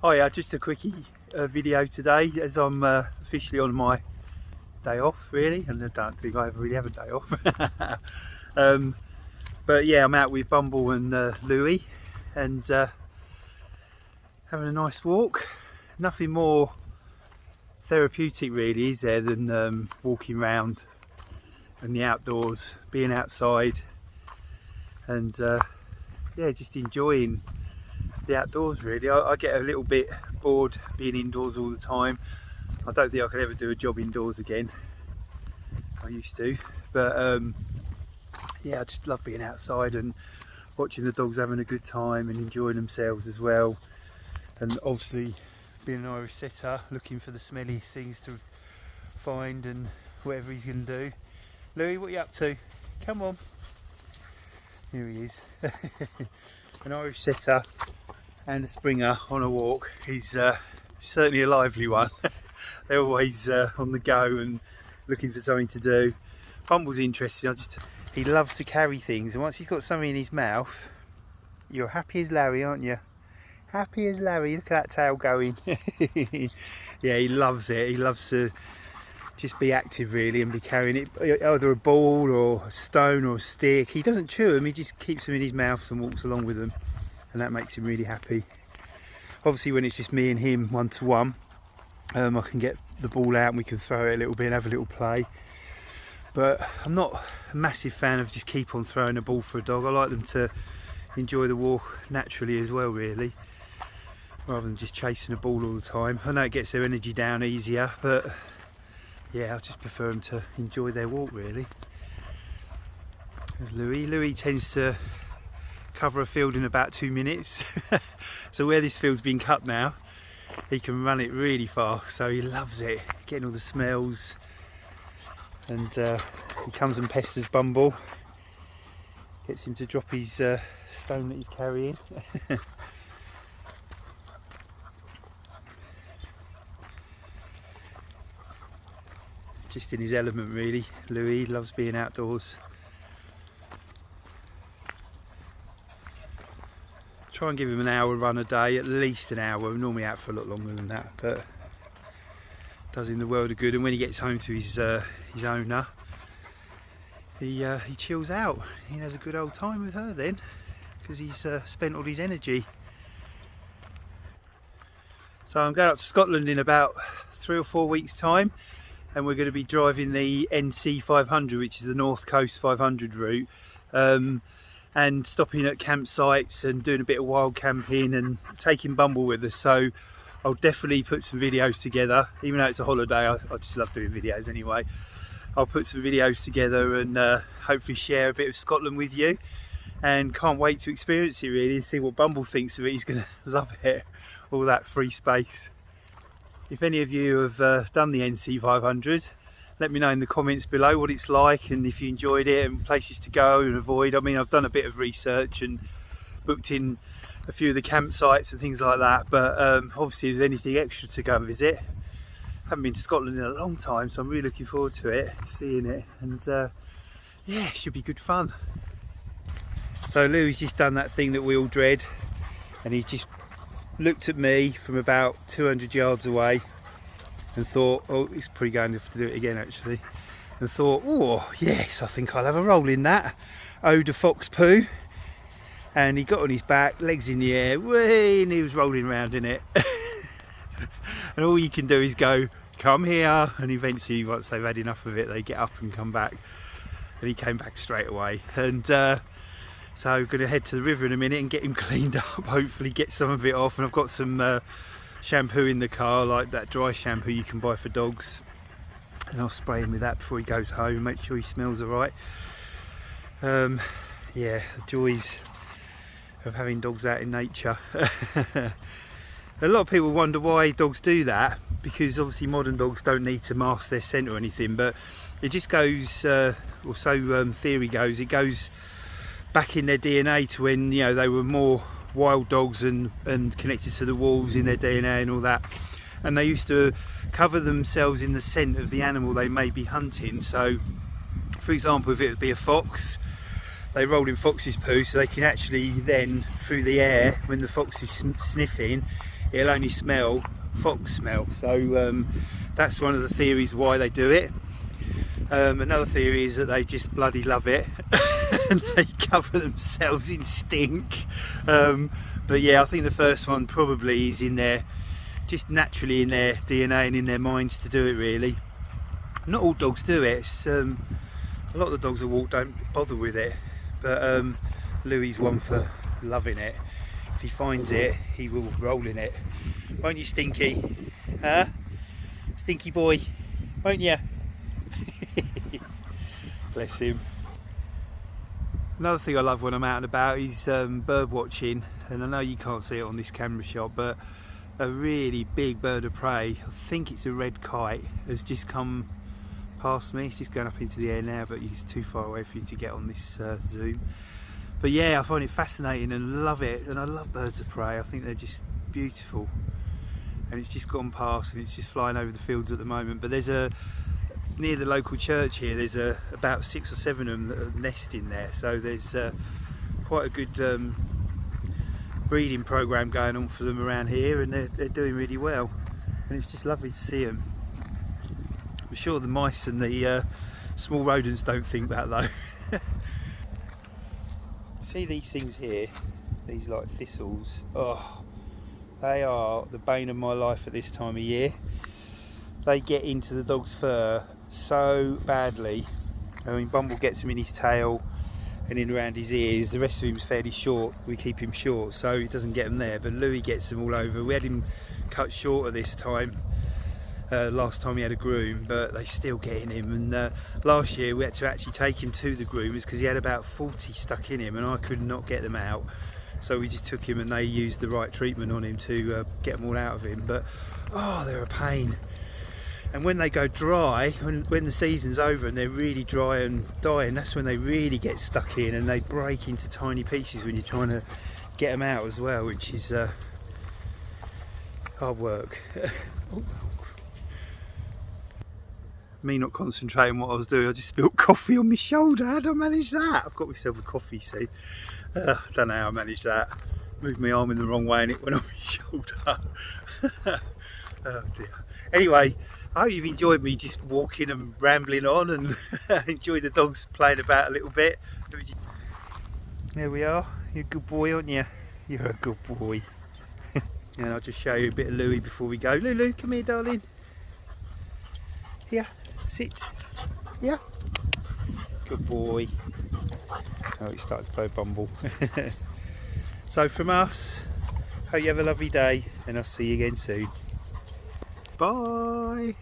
Oh yeah, just a quickie video today as I'm officially on my day off really, and I don't think I ever really have a day off. But yeah, I'm out with Bumble and Louis and having a nice walk. Nothing more therapeutic really, is there, than walking around in the outdoors, being outside and yeah, just enjoying the outdoors really. I get a little bit bored being indoors all the time. I don't think I could ever do a job indoors again. I used to, but yeah, I just love being outside and watching the dogs having a good time and enjoying themselves as well. And obviously being an Irish setter, looking for the smelliest things to find and whatever he's going to do. Louis, what are you up to? Come on. Here he is. An Irish setter and a Springer on a walk. He's certainly a lively one. They're always on the go and looking for something to do. Bumble's interesting. He loves to carry things, and once he's got something in his mouth, you're happy as Larry, aren't you? Happy as Larry. Look at that tail going. Yeah, he loves it. He loves to just be active really and be carrying it, either a ball or a stone or a stick. He doesn't chew them, he just keeps them in his mouth and walks along with them, and that makes him really happy. Obviously when it's just me and him one to one, I can get the ball out and we can throw it a little bit and have a little play. But I'm not a massive fan of just keep on throwing a ball for a dog. I like them to enjoy the walk naturally as well really, rather than just chasing a ball all the time. I know it gets their energy down easier, but yeah, I just prefer them to enjoy their walk really. There's Louis. Louis tends to cover a field in about 2 minutes. So where this field's been cut now, he can run it really fast, so he loves it, getting all the smells. And he comes and pesters Bumble, gets him to drop his stone that he's carrying. Just in his element really. Louis loves being outdoors. Try and give him an hour run a day, at least an hour. We're normally out for a lot longer than that, but does him the world of good. And when he gets home to his owner, he chills out. He has a good old time with her then, because he's spent all his energy. So I'm going up to Scotland in about 3 or 4 weeks time, and we're going to be driving the NC 500, which is the North Coast 500 route, and stopping at campsites and doing a bit of wild camping and taking Bumble with us. So I'll definitely put some videos together, even though it's a holiday. I just love doing videos anyway. I'll put some videos together and hopefully share a bit of Scotland with you, and can't wait to experience it really and see what Bumble thinks of it. He's going to love it, all that free space. If any of you have done the NC 500, let me know in the comments below what it's like and if you enjoyed it and places to go and avoid. I mean, I've done a bit of research and booked in a few of the campsites and things like that, but obviously if there's anything extra to go and visit. I haven't been to Scotland in a long time, so I'm really looking forward to it, seeing it, and yeah, it should be good fun. So Louis just done that thing that we all dread, and he's just looked at me from about 200 yards away and thought, oh, he's probably going to have to do it again actually, and thought, oh yes, I think I'll have a roll in that eau de fox poo. And he got on his back, legs in the air, whee, and he was rolling around in it. And all you can do is go, come here, and eventually once they've had enough of it, they get up and come back. And he came back straight away. And so I'm going to head to the river in a minute and get him cleaned up, hopefully get some of it off. And I've got some shampoo in the car, like that dry shampoo you can buy for dogs, and I'll spray him with that before he goes home and make sure he smells alright. Yeah, the joys of having dogs out in nature. A lot of people wonder why dogs do that, because obviously modern dogs don't need to mask their scent or anything, but it just goes, or so theory goes, it goes back in their DNA to when, you know, they were more wild dogs and connected to the wolves in their DNA and all that, and they used to cover themselves in the scent of the animal they may be hunting. So for example, if it would be a fox, they roll in fox's poo, so they can actually then, through the air, when the fox is sniffing, it'll only smell fox smell. So that's one of the theories why they do it. Another theory is that they just bloody love it and they cover themselves in stink. But yeah, I think the first one probably is in their, just naturally in their DNA and in their minds to do it really. Not all dogs do it. It's, a lot of the dogs that walk don't bother with it, but Louis' one for loving it. If he finds it, he will roll in it. Won't you, Stinky? Huh? Stinky boy, won't you? Bless him. Another thing I love when I'm out and about is bird watching, and I know you can't see it on this camera shot, but a really big bird of prey, I think it's a red kite, has just come past me. It's just going up into the air now, but he's too far away for you to get on this zoom. But yeah, I find it fascinating and love it, and I love birds of prey. I think they're just beautiful, and it's just gone past and it's just flying over the fields at the moment. But there's near the local church here, there's about 6 or 7 of them that are nesting there, so there's quite a good breeding program going on for them around here, and they're doing really well, and it's just lovely to see them. I'm sure the mice and the small rodents don't think that though. See these things here, these like thistles, oh, they are the bane of my life at this time of year. They get into the dog's fur so badly. I mean, Bumble gets him in his tail and in around his ears. The rest of him's fairly short, we keep him short so he doesn't get them there, but Louis gets them all over. We had him cut shorter this time, last time he had a groom, but they still get in him. And last year we had to actually take him to the groomers because he had about 40 stuck in him and I could not get them out, so we just took him and they used the right treatment on him to get them all out of him. But oh, they're a pain. And when they go dry, when the season's over and they're really dry and dying, that's when they really get stuck in and they break into tiny pieces when you're trying to get them out as well, which is hard work. Me not concentrating what I was doing, I just spilled coffee on my shoulder. How did I manage that? I've got myself a coffee, see. I don't know how I managed that. Moved my arm in the wrong way and it went on my shoulder. Oh dear. Anyway, I hope you've enjoyed me just walking and rambling on, and enjoyed the dogs playing about a little bit. There we are. You're a good boy, aren't you? You're a good boy. And I'll just show you a bit of Louis before we go. Lulu, come here, darling. Here, sit. Yeah. Good boy. Oh, he started to play Bumble. So from us, hope you have a lovely day, and I'll see you again soon. Bye.